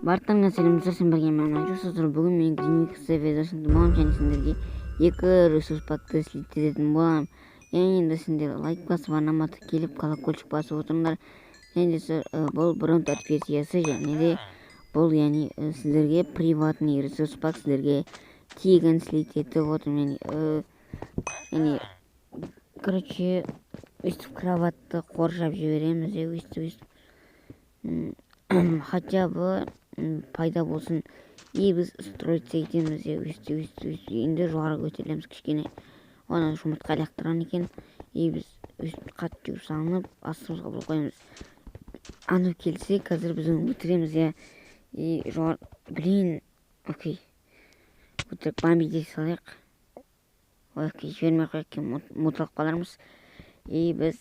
Барлықтарыңа сәлем достар, сен бірге мен Антон. Бүгін мен клиник сервисін боламын және сендерге екі ресурс пакты слеттетін боламын. Енді сендер лайк басып анаматы келіп колокольчик басып отырыңдар. Және де бұл бронтат версиясы және де бұл сіздерге приватный ресурс пак сіздерге тегін слеттетіп отырмын. Короче, өйстіп кроватты қоршап жібереміз өйстіп хотя бы пайда болсын. И біз строиться етеміз өйстіп енді жоғары көтерілеміз кішкене. Оны жұмыртқа лақтырған екен. И біз өйстіп қатты жүгіріп салынып астымызға бұл қоямыз. Анып келсе қазір біз оны өлтіреміз. И жоғары, блин, окей, өтірік бомби дей салайық. Окей, жібермей қояйық, мұтылып қалармыз. И біз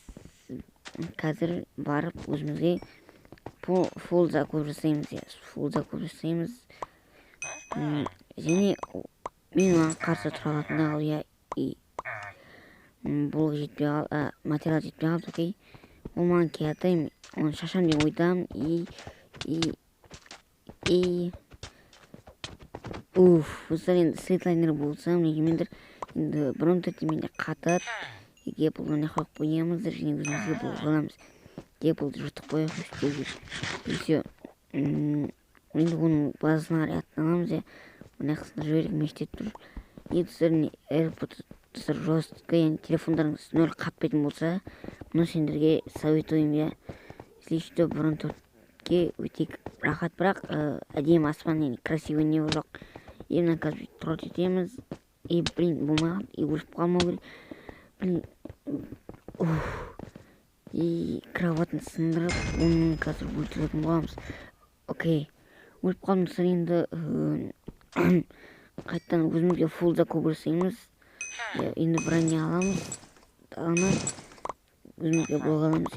қазір барып өзімізге фул закуп жасаймыз. Және мен оған қарсы тұра алатындай бұл жетпей қалды, материал жетпей қалды, окей. Ол маған келді, оны шашам деп ойдам. Осылар енді светлайнер болса, мінекемендір енді бронтат еменде қатыр. Еге бұл оны қойып қоямыздар және өзімізге бұл ғаламыз. Еге бұл жұрттық қойып все. Енді оның базасына қарай аттанамыз. Оны қысында жіберек мештет тұр. Енді сіздердің жостыққа, телефондарыңыз нөл қатпайтын болса, мұны сендерге советуем. Сличто бронтатке өтек рахат, бірақ әдем аспан, красивый не жоқ. Емін қазір тұрат етеміз. Блин, болмаған, өліп қалмау керек. Блин, кроватын сындырып, оның қазір өлтіретін боламыз. Окей, өліп қалмыз. Енді қайттан өзімізге фул закуп жасаймыз. Енді броня аламыз. Аны өзімізге болғаламыз.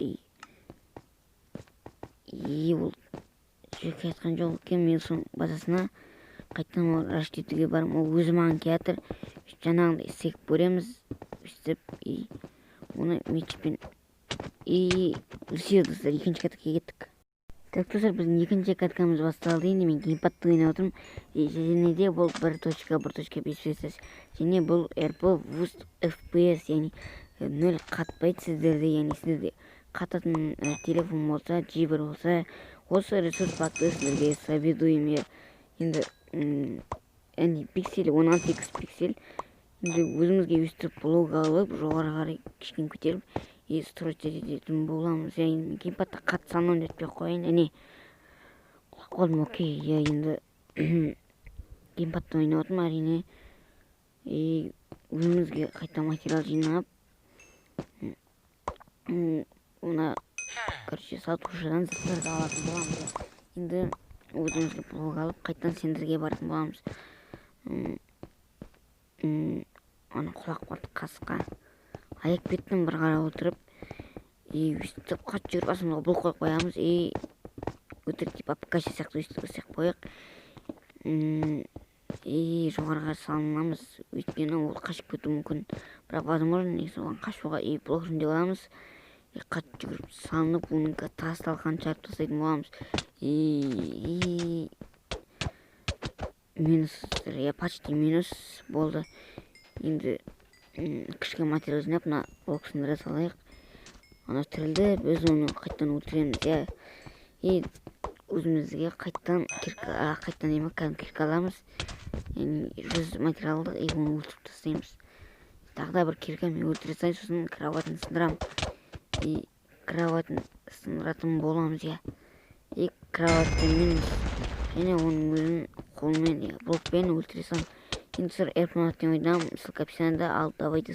Ол жүрке айтқан жоқ екен. Мен соң базасына қайттан ол раштетуге барым. Ол өзі маған келатыр. Жаңағындай секіп көреміз. Өстіп, оны мечпен. Все, достар, екінші катқа кеттік. Так, достар, біздің екінші каткамыз басталды. Енді мен геймпадты ойнап отырмын. Және де бұл 1.5 версиясы. Және бұл RP Boost FPS, 0 қатпайды сіздерде. Сіздерде қататын телефон болса, джибер болса, осы ресурс пакты сіздерге советуем. Енді пиксель, 16x пиксель. Енді өзімізге өстіп блог алып, жоғары қарай кішкен көтеріп, строить ететін боламыз. Мен геймпадта қатты салмам детпей қойын. Қолдым, окей. Енді геймпадта ойнап отырмын, әрине. Өзімізге қайта материал жинап, оны, короче, сатушыдан заттарды алатын боламыз. Енді өзімізге блог алып, қайттан сендерге бардың боламыз. Оны құлақ барды қасқа. Аяқ беттің бір қара отырып, өстіп қатты жүріп асымызға бұл қойып қоямыз. Өтірік деп апкаша сияқты өстіп өсек қойық. Жоғарға салынамыз. Өйткені ол қашып кету мүмкін. Бірақ возможно, оған қашуға блок жүндеп аламыз. Қатты жүріп салынып, оның тасталған жарып тастайтын боламыз. Минус, почти минус болды. Енді кішкі материал жинап, блок сындыра салайық. Оны тірілді, біз оны қайттан өлтіреміз. Өзімізге қайттан кіркі аламыз. 100 материалды оны өлтіріп тастаймыз. Тағда бір кіркі мен өлтіре сай, сосын кроватын сындырам. Кроватын сындыратын боламыз. Кроватты минус. Және оның өзін қолмен, блокпен өлтіре сам. Енді сыр әрпінаттен ойдам, ссылка описаниеда, ал давайте.